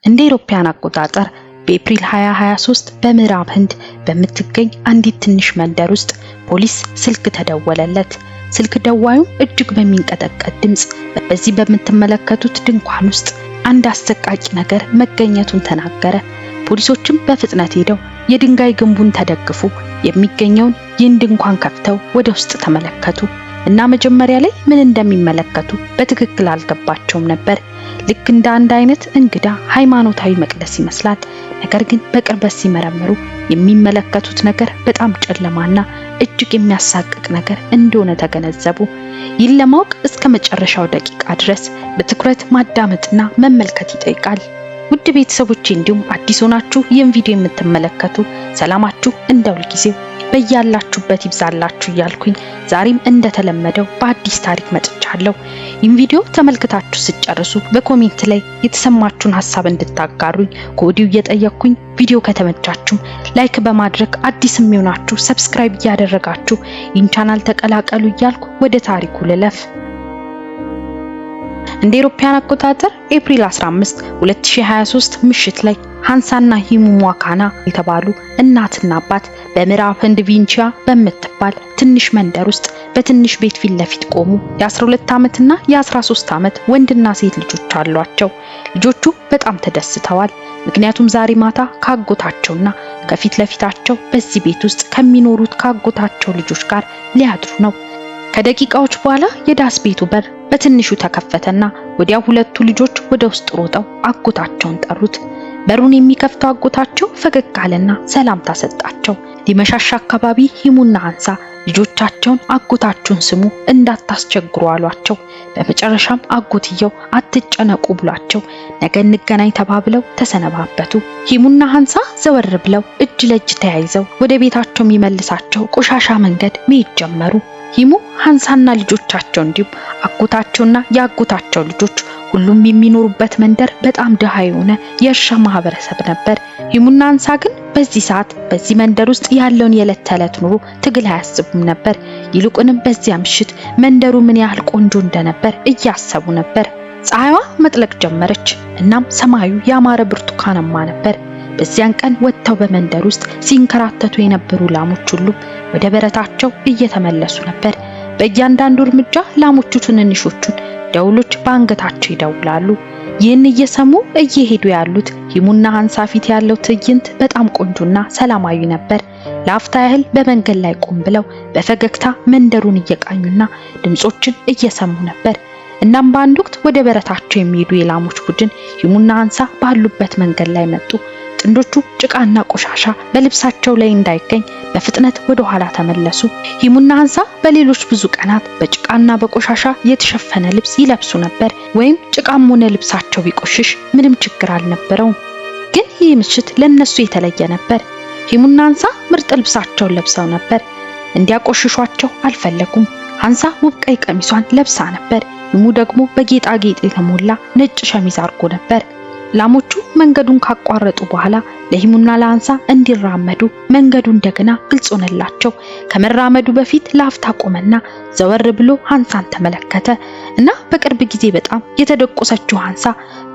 እንደ አውሮፓውያን አቆጣጠር በኤፕሪል 2023 በምዕራብ ህንድ በምትገኝ አንዲት ትንሽ መንደር ውስጥ ፖሊስ ስልክ ተደወለለት። ስልክ ደዋዩም እጅግ በሚንቀጠቀጥ ድምጽ በዚህ በምትመለከቱት ድንኳን ውስጥ አንድ አሰቃቂ ነገር መገኘቱን ተናገረ። ፖሊሶችም በፍጥነት ሄደው የድንጋይ ግንቡን ተደግፉ የሚገኘውን ይህን ድንኳን ከፍተው ወደ ውስጥ ተመለከቱ እና መጀመሪያ ላይ ምን እንደሚመለከቱ በትክክል አልገባቸውም ነበር። ልክ እንደ አንድ አይነት እንግዳ ሃይማኖታዊ መቅደስ ይመስላል። ነገር ግን በቅርበት ሲመረምሩ የሚመለከቱት ነገር በጣም ጨለማና እጅግ የሚያሳቅቅ ነገር እንደሆነ ተገነዘቡ። ይህን ለማወቅ እስከ መጨረሻው ደቂቃ ድረስ በትኩረት ማዳመጥና መመልከት ይጠይቃል። ውድ ቤተሰቦቼ እንዲሁም አዲስ ሆናችሁ ይህን ቪዲዮ የምትመለከቱ ሰላማችሁ እንደ ሁልጊዜው በያላችሁበት ይብዛላችሁ እያልኩኝ ዛሬም እንደተለመደው በአዲስ ታሪክ መጥቻለሁ። ይህን ቪዲዮ ተመልክታችሁ ስትጨርሱ በኮሜንት ላይ የተሰማችሁን ሐሳብ እንድታጋሩኝ ከወዲሁ እየጠየቅኩኝ ቪዲዮ ከተመቻችሁ ላይክ በማድረግ አዲስ የሚሆናችሁ ሰብስክራይብ እያደረጋችሁ ይህን ቻናል ተቀላቀሉ እያልኩ ወደ ታሪኩ ልለፍ። እንደ አውሮፓውያን አቆጣጠር ኤፕሪል 15 2023 ምሽት ላይ ሃንሳና ሂሙ ሟካና የተባሉ እናትና አባት በምዕራብ ህንድ ቪንቺያ በምትባል ትንሽ መንደር ውስጥ በትንሽ ቤት ፊት ለፊት ቆሙ። የ12 ዓመትና የ13 ዓመት ወንድና ሴት ልጆች አሏቸው። ልጆቹ በጣም ተደስተዋል። ምክንያቱም ዛሬ ማታ ካጎታቸውና ከፊት ለፊታቸው በዚህ ቤት ውስጥ ከሚኖሩት ካጎታቸው ልጆች ጋር ሊያድሩ ነው። ከደቂቃዎች በኋላ የዳስ ቤቱ በር በትንሹ ተከፈተና ወዲያው ሁለቱ ልጆች ወደ ውስጥ ሮጠው አጎታቸውን ጠሩት። በሩን የሚከፍተው አጎታቸው ፈገግ አለና ሰላምታ ሰጣቸው። ሊመሻሻ አካባቢ ሂሙና ሃንሳ ልጆቻቸውን አጎታችሁን ስሙ እንዳታስቸግሩ አሏቸው። በመጨረሻም አጎትየው አትጨነቁ ብሏቸው ነገ እንገናኝ ተባብለው ተሰነባበቱ። ሂሙና ሃንሳ ዘወር ብለው እጅ ለእጅ ተያይዘው ወደ ቤታቸው የሚመልሳቸው ቆሻሻ መንገድ መሄድ ጀመሩ። ሂሙ ሃንሳና ልጆቻቸው እንዲሁም አጎታቸውና የአጎታቸው ልጆች ሁሉም የሚኖሩበት መንደር በጣም ደሃ የሆነ የእርሻ ማህበረሰብ ነበር። ሂሙና ሃንሳ ግን በዚህ ሰዓት በዚህ መንደር ውስጥ ያለውን የዕለት ተዕለት ኑሮ ትግል አያስቡም ነበር። ይልቁንም በዚያ ምሽት መንደሩ ምን ያህል ቆንጆ እንደነበር እያሰቡ ነበር። ፀሐይዋ መጥለቅ ጀመረች። እናም ሰማዩ ያማረ ብርቱካናማ ነበር። በዚያን ቀን ወጥተው በመንደር ውስጥ ሲንከራተቱ የነበሩ ላሞች ሁሉ ወደ በረታቸው እየተመለሱ ነበር። በእያንዳንዱ እርምጃ ላሞቹ ትንንሾቹን ደውሎች በአንገታቸው ይደውላሉ። ይህን እየሰሙ እየሄዱ ያሉት ሂሙና ሃንሳ ፊት ያለው ትዕይንት በጣም ቆንጆና ሰላማዊ ነበር። ለአፍታ ያህል በመንገድ ላይ ቆም ብለው በፈገግታ መንደሩን እየቃኙና ድምጾችን እየሰሙ ነበር። እናም በአንድ ወቅት ወደ በረታቸው የሚሄዱ የላሞች ቡድን ሂሙና ሃንሳ ባሉበት መንገድ ላይ መጡ። ጥንዶቹ ጭቃና ቆሻሻ በልብሳቸው ላይ እንዳይገኝ በፍጥነት ወደ ኋላ ተመለሱ። ሂሙና ሃንሳ በሌሎች ብዙ ቀናት በጭቃና በቆሻሻ የተሸፈነ ልብስ ይለብሱ ነበር። ወይም ጭቃም ሆነ ልብሳቸው ቢቆሽሽ ምንም ችግር አልነበረውም። ግን ይህ ምሽት ለነሱ የተለየ ነበር። ሂሙና ሃንሳ ምርጥ ልብሳቸውን ለብሰው ነበር። እንዲያቆሽሿቸው አልፈለጉም። ሃንሳ ውብ ቀይ ቀሚሷን ለብሳ ነበር። ሂሙ ደግሞ በጌጣጌጥ የተሞላ ነጭ ሸሚዝ አድርጎ ነበር። ላሞቹ መንገዱን ካቋረጡ በኋላ ለሂሙና ለሃንሳ እንዲራመዱ መንገዱ እንደገና ግልጽ ሆነላቸው። ከመራመዱ በፊት ለአፍታ ቆመና ዘወር ብሎ ሃንሳን ተመለከተ እና በቅርብ ጊዜ በጣም የተደቆሰችው ሃንሳ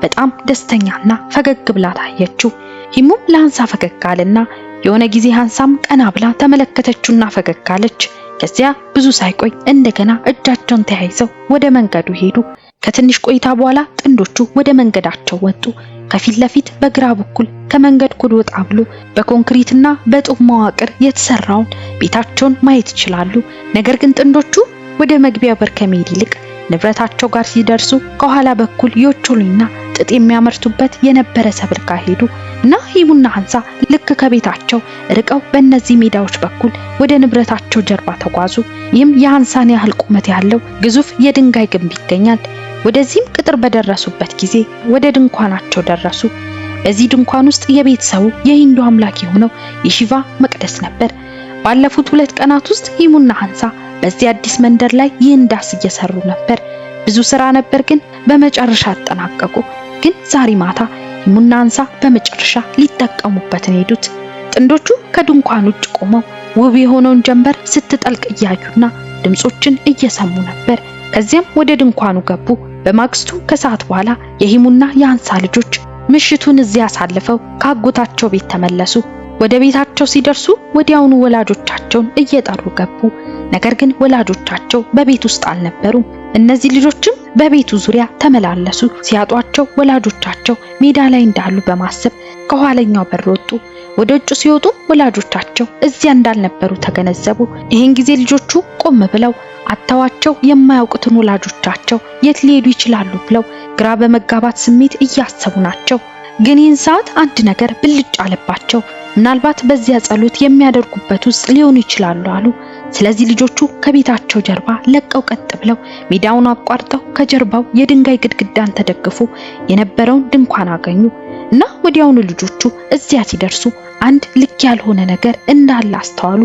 በጣም ደስተኛና ፈገግ ብላ ታየችው። ሂሙም ለሃንሳ ፈገግ አለና የሆነ ጊዜ ሃንሳም ቀና ብላ ተመለከተችውና ፈገግ አለች። ከዚያ ብዙ ሳይቆይ እንደገና እጃቸውን ተያይዘው ወደ መንገዱ ሄዱ። ከትንሽ ቆይታ በኋላ ጥንዶቹ ወደ መንገዳቸው ወጡ። ከፊት ለፊት በግራ በኩል ከመንገድ ኮድ ወጣ ብሎ በኮንክሪትና በጡብ መዋቅር የተሰራውን ቤታቸውን ማየት ይችላሉ። ነገር ግን ጥንዶቹ ወደ መግቢያ በር ከመሄድ ይልቅ ንብረታቸው ጋር ሲደርሱ ከኋላ በኩል የኦቾሎኒና ጥጥ የሚያመርቱበት የነበረ ሰብል ጋር ሄዱ እና ሂሙና ሃንሳ ልክ ከቤታቸው ርቀው በእነዚህ ሜዳዎች በኩል ወደ ንብረታቸው ጀርባ ተጓዙ። ይህም የሃንሳን ያህል ቁመት ያለው ግዙፍ የድንጋይ ግንብ ይገኛል። ወደዚህም ቅጥር በደረሱበት ጊዜ ወደ ድንኳናቸው ደረሱ። በዚህ ድንኳን ውስጥ የቤተሰቡ የሂንዱ አምላክ የሆነው የሺቫ መቅደስ ነበር። ባለፉት 2 ቀናት ውስጥ ሂሙና ሃንሳ በዚህ አዲስ መንደር ላይ ይህን ዳስ እየሰሩ ነበር። ብዙ ስራ ነበር፣ ግን በመጨረሻ አጠናቀቁ። ግን ዛሬ ማታ ሂሙና ሃንሳ በመጨረሻ ሊጠቀሙበት ሄዱት። ጥንዶቹ ከድንኳኑ ውጭ ቆመው ውብ የሆነውን ጀንበር ስትጠልቅ እያዩና ድምጾችን እየሰሙ ነበር። ከዚያም ወደ ድንኳኑ ገቡ። በማግስቱ ከሰዓት በኋላ የሂሙና የሃንሳ ልጆች ምሽቱን እዚያ አሳልፈው ካጎታቸው ቤት ተመለሱ። ወደ ቤታቸው ሲደርሱ ወዲያውኑ ወላጆቻቸውን እየጠሩ ገቡ። ነገር ግን ወላጆቻቸው በቤት ውስጥ አልነበሩም። እነዚህ ልጆችም በቤቱ ዙሪያ ተመላለሱ። ሲያጧቸው ወላጆቻቸው ሜዳ ላይ እንዳሉ በማሰብ ከኋለኛው በር ወጡ። ወደ ውጭ ሲወጡ ወላጆቻቸው እዚያ እንዳልነበሩ ተገነዘቡ። ይህን ጊዜ ልጆቹ ቆም ብለው አጥተዋቸው የማያውቁትን ወላጆቻቸው የት ሊሄዱ ይችላሉ ብለው ግራ በመጋባት ስሜት እያሰቡ ናቸው። ግን ይህን ሰዓት አንድ ነገር ብልጭ አለባቸው። ምናልባት በዚያ ጸሎት የሚያደርጉበት ውስጥ ሊሆኑ ይችላሉ አሉ። ስለዚህ ልጆቹ ከቤታቸው ጀርባ ለቀው ቀጥ ብለው ሜዳውን አቋርጠው ከጀርባው የድንጋይ ግድግዳን ተደግፎ የነበረውን ድንኳን አገኙ እና ወዲያውኑ ልጆቹ እዚያ ሲደርሱ አንድ ልክ ያልሆነ ነገር እንዳለ አስተዋሉ።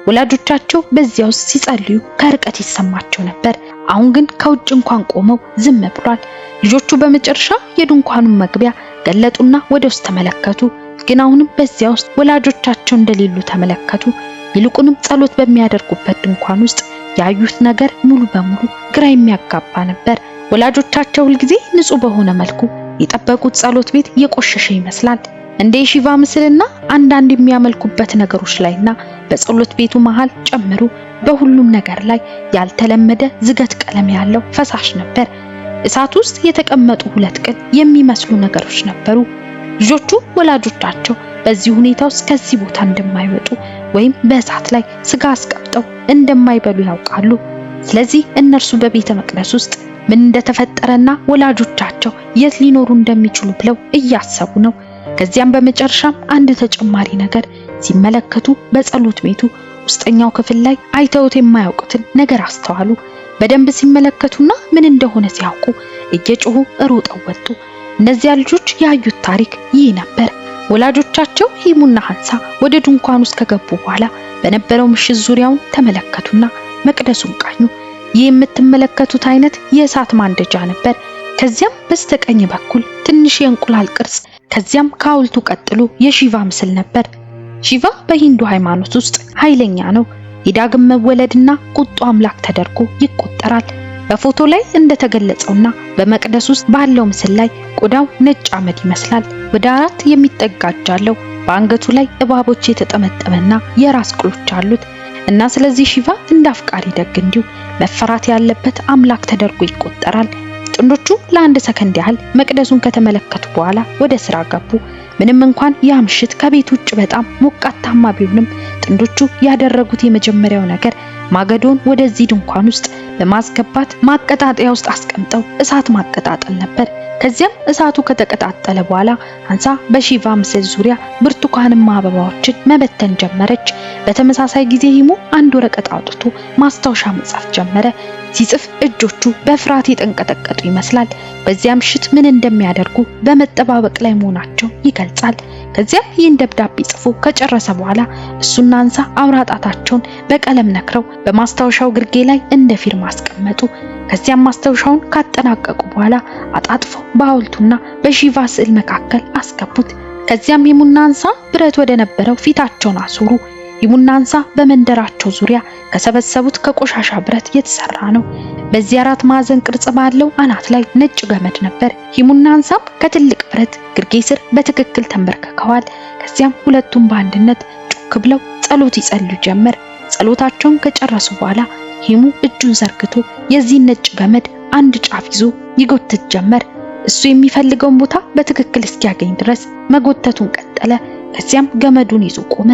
ወላጆቻቸው በዚያ ውስጥ ሲጸልዩ ከርቀት ይሰማቸው ነበር። አሁን ግን ከውጭ እንኳን ቆመው ዝም ብሏል። ልጆቹ በመጨረሻ የድንኳኑን መግቢያ ገለጡና ወደ ውስጥ ተመለከቱ። ግን አሁንም በዚያ ውስጥ ወላጆቻቸው እንደሌሉ ተመለከቱ። ይልቁንም ጸሎት በሚያደርጉበት ድንኳን ውስጥ ያዩት ነገር ሙሉ በሙሉ ግራ የሚያጋባ ነበር። ወላጆቻቸው ሁልጊዜ ንጹህ በሆነ መልኩ የጠበቁት ጸሎት ቤት የቆሸሸ ይመስላል። እንደ የሺቫ ምስልና አንዳንድ የሚያመልኩበት ነገሮች ላይና በጸሎት ቤቱ መሃል ጨምሮ በሁሉም ነገር ላይ ያልተለመደ ዝገት ቀለም ያለው ፈሳሽ ነበር። እሳት ውስጥ የተቀመጡ ሁለት ቅል የሚመስሉ ነገሮች ነበሩ። ልጆቹ ወላጆቻቸው በዚህ ሁኔታ ውስጥ ከዚህ ቦታ እንደማይወጡ ወይም በእሳት ላይ ስጋ አስቀምጠው እንደማይበሉ ያውቃሉ። ስለዚህ እነርሱ በቤተ መቅደስ ውስጥ ምን እንደተፈጠረና ወላጆቻቸው የት ሊኖሩ እንደሚችሉ ብለው እያሰቡ ነው። ከዚያም በመጨረሻም አንድ ተጨማሪ ነገር ሲመለከቱ በጸሎት ቤቱ ውስጠኛው ክፍል ላይ አይተውት የማያውቁትን ነገር አስተዋሉ። በደንብ ሲመለከቱና ምን እንደሆነ ሲያውቁ እየጮሁ ሮጠው ወጡ። እነዚያ ልጆች ያዩት ታሪክ ይህ ነበር። ወላጆቻቸው ሂሙና ሐንሳ ወደ ድንኳን ውስጥ ከገቡ በኋላ በነበረው ምሽት ዙሪያውን ተመለከቱና መቅደሱን ቃኙ። ይህ የምትመለከቱት አይነት የእሳት ማንደጃ ነበር። ከዚያም በስተቀኝ በኩል ትንሽ የእንቁላል ቅርጽ፣ ከዚያም ከሐውልቱ ቀጥሎ የሺቫ ምስል ነበር። ሺቫ በሂንዱ ሃይማኖት ውስጥ ኃይለኛ ነው። የዳግም መወለድና ቁጡ አምላክ ተደርጎ ይቆጠራል። በፎቶ ላይ እንደተገለጸውና በመቅደስ ውስጥ ባለው ምስል ላይ ቆዳው ነጭ አመድ ይመስላል። ወደ 4 የሚጠጋ እጅ አለው። በአንገቱ ላይ እባቦች የተጠመጠመና የራስ ቅሎች አሉት እና ስለዚህ ሺቫ እንደ አፍቃሪ ደግ እንዲሁ መፈራት ያለበት አምላክ ተደርጎ ይቆጠራል። ጥንዶቹ ለአንድ ሰከንድ ያህል መቅደሱን ከተመለከቱ በኋላ ወደ ስራ ገቡ። ምንም እንኳን ያ ምሽት ከቤት ውጭ በጣም ሞቃታማ ቢሆንም ጥንዶቹ ያደረጉት የመጀመሪያው ነገር ማገዶን ወደዚህ ድንኳን ውስጥ በማስገባት ማቀጣጠያ ውስጥ አስቀምጠው እሳት ማቀጣጠል ነበር። ከዚያም እሳቱ ከተቀጣጠለ በኋላ ሐንሳ በሺቫ ምስል ዙሪያ ብርቱካንማ አበባዎችን መበተን ጀመረች። በተመሳሳይ ጊዜ ሂሙ አንድ ወረቀት አውጥቶ ማስታወሻ መጻፍ ጀመረ። ሲጽፍ እጆቹ በፍርሃት የተንቀጠቀጡ ይመስላል። በዚያ ምሽት ምን እንደሚያደርጉ በመጠባበቅ ላይ መሆናቸው ይገልጻል። ከዚያም ይህን ደብዳቤ ጽፎ ከጨረሰ በኋላ እሱና ሐንሳ አውራ ጣታቸውን በቀለም ነክረው በማስታወሻው ግርጌ ላይ እንደ ፊርማ አስቀመጡ። ከዚያም ማስታወሻውን ካጠናቀቁ በኋላ አጣጥፈው በሐውልቱና በሺቫ ስዕል መካከል አስገቡት። ከዚያም ሂሙና ሐንሳ ብረት ወደ ነበረው ፊታቸውን አዞሩ። ሂሙና ሐንሳ በመንደራቸው ዙሪያ ከሰበሰቡት ከቆሻሻ ብረት የተሰራ ነው። በዚህ 4 ማዕዘን ቅርጽ ባለው አናት ላይ ነጭ ገመድ ነበር። ሂሙና ሐንሳም ከትልቅ ብረት ግርጌ ስር በትክክል ተንበርከከዋል። ከዚያም ሁለቱም በአንድነት ጮክ ብለው ጸሎት ይጸልዩ ጀመር። ጸሎታቸውን ከጨረሱ በኋላ ሂሙ እጁን ዘርግቶ የዚህን ነጭ ገመድ አንድ ጫፍ ይዞ ይጎትት ጀመር። እሱ የሚፈልገውን ቦታ በትክክል እስኪያገኝ ድረስ መጎተቱን ቀጠለ። ከዚያም ገመዱን ይዞ ቆመ።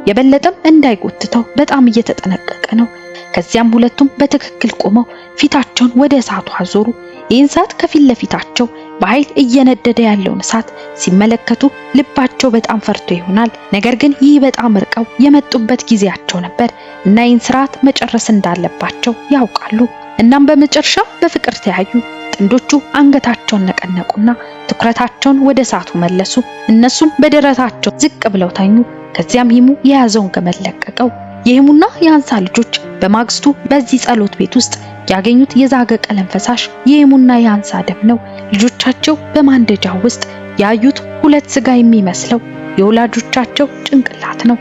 የበለጠም እንዳይጎትተው በጣም እየተጠነቀቀ ነው። ከዚያም ሁለቱም በትክክል ቆመው ፊታቸውን ወደ እሳቱ አዞሩ። ይህን ሰዓት ከፊት ለፊታቸው በኃይል እየነደደ ያለውን እሳት ሲመለከቱ ልባቸው በጣም ፈርቶ ይሆናል። ነገር ግን ይህ በጣም ርቀው የመጡበት ጊዜያቸው ነበር እና ይህን ስርዓት መጨረስ እንዳለባቸው ያውቃሉ። እናም በመጨረሻ በፍቅር ተያዩ። ጥንዶቹ አንገታቸውን ነቀነቁና ትኩረታቸውን ወደ እሳቱ መለሱ። እነሱም በደረታቸው ዝቅ ብለው ተኙ። ከዚያም ሂሙ የያዘውን ገመድ ለቀቀው። የሂሙና የሐንሳ ልጆች በማግስቱ በዚህ ጸሎት ቤት ውስጥ ያገኙት የዛገ ቀለም ፈሳሽ የሂሙና የሐንሳ ደም ነው። ልጆቻቸው በማንደጃው ውስጥ ያዩት ሁለት ስጋ የሚመስለው የወላጆቻቸው ጭንቅላት ነው።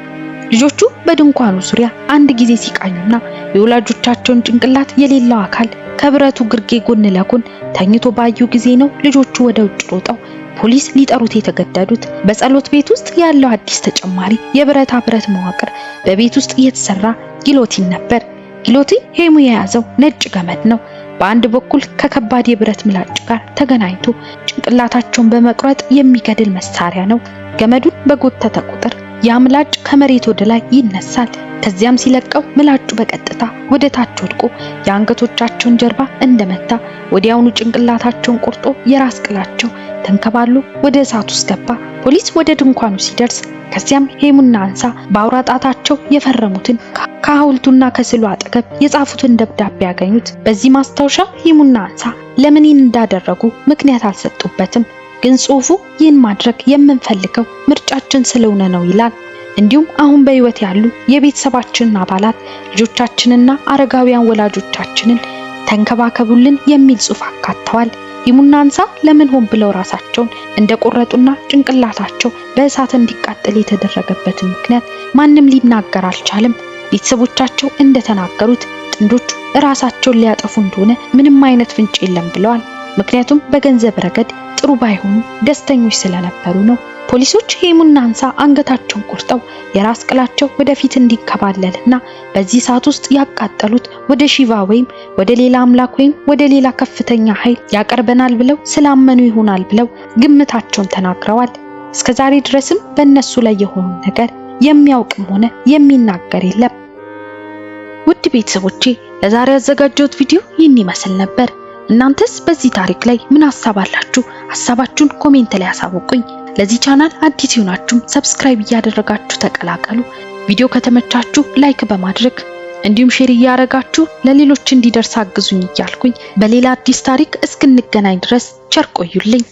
ልጆቹ በድንኳኑ ዙሪያ አንድ ጊዜ ሲቃኙና የወላጆቻቸውን ጭንቅላት የሌላው አካል ከብረቱ ግርጌ ጎን ለጎን ተኝቶ ባዩ ጊዜ ነው ልጆቹ ወደ ውጭ ሮጠው ፖሊስ ሊጠሩት የተገደዱት። በጸሎት ቤት ውስጥ ያለው አዲስ ተጨማሪ የብረታ ብረት መዋቅር በቤት ውስጥ እየተሰራ ጊሎቲን ነበር። ጊሎቲን ሄሙ የያዘው ነጭ ገመድ ነው። በአንድ በኩል ከከባድ የብረት ምላጭ ጋር ተገናኝቶ ጭንቅላታቸውን በመቁረጥ የሚገድል መሳሪያ ነው። ገመዱን በጎተተ ቁጥር ያ ምላጭ ከመሬት ወደ ላይ ይነሳል። ከዚያም ሲለቀው ምላጩ በቀጥታ ወደ ታች ወድቆ የአንገቶቻቸውን ጀርባ እንደመታ ወዲያውኑ ጭንቅላታቸውን ቆርጦ የራስ ቅላቸው ተንከባሎ ወደ እሳት ውስጥ ገባ። ፖሊስ ወደ ድንኳኑ ሲደርስ ከዚያም ሄሙና አንሳ በአውራ ጣታቸው የፈረሙትን ከሐውልቱና ከስዕሉ አጠገብ የጻፉትን ደብዳቤ ያገኙት። በዚህ ማስታወሻ ሄሙና አንሳ ለምን እንዳደረጉ ምክንያት አልሰጡበትም። ግን ጽሑፉ ይህን ማድረግ የምንፈልገው ምርጫችን ስለሆነ ነው ይላል። እንዲሁም አሁን በህይወት ያሉ የቤተሰባችንን አባላት ልጆቻችንና አረጋውያን ወላጆቻችንን ተንከባከቡልን የሚል ጽሑፍ አካተዋል። ሄሙና አንሳ ለምን ሆን ብለው ራሳቸውን እንደቆረጡና ጭንቅላታቸው በእሳት እንዲቃጠል የተደረገበትን ምክንያት ማንም ሊናገር አልቻለም። ቤተሰቦቻቸው እንደተናገሩት ጥንዶቹ ራሳቸውን ሊያጠፉ እንደሆነ ምንም አይነት ፍንጭ የለም ብለዋል። ምክንያቱም በገንዘብ ረገድ ጥሩ ባይሆኑ ደስተኞች ስለነበሩ ነው። ፖሊሶች ሄሙና አንሳ አንገታቸውን ቆርጠው የራስ ቅላቸው ወደፊት እንዲከባለልና በዚህ ሰዓት ውስጥ ያቃጠሉት ወደ ሺቫ ወይም ወደ ሌላ አምላክ ወይም ወደ ሌላ ከፍተኛ ኃይል ያቀርበናል ብለው ስላመኑ ይሆናል ብለው ግምታቸውን ተናግረዋል። እስከዛሬ ድረስም በእነሱ ላይ የሆኑ ነገር የሚያውቅም ሆነ የሚናገር የለም። ውድ ቤተሰቦቼ ለዛሬ ያዘጋጀሁት ቪዲዮ ይህን ይመስል ነበር። እናንተስ በዚህ ታሪክ ላይ ምን ሐሳብ አላችሁ? ሐሳባችሁን ኮሜንት ላይ አሳውቁኝ። ለዚህ ቻናል አዲስ ሆናችሁ ሰብስክራይብ እያደረጋችሁ ተቀላቀሉ። ቪዲዮ ከተመቻችሁ ላይክ በማድረግ እንዲሁም ሼር እያደረጋችሁ ለሌሎች እንዲደርስ አግዙኝ እያልኩኝ በሌላ አዲስ ታሪክ እስክንገናኝ ድረስ ቸር ቆዩልኝ።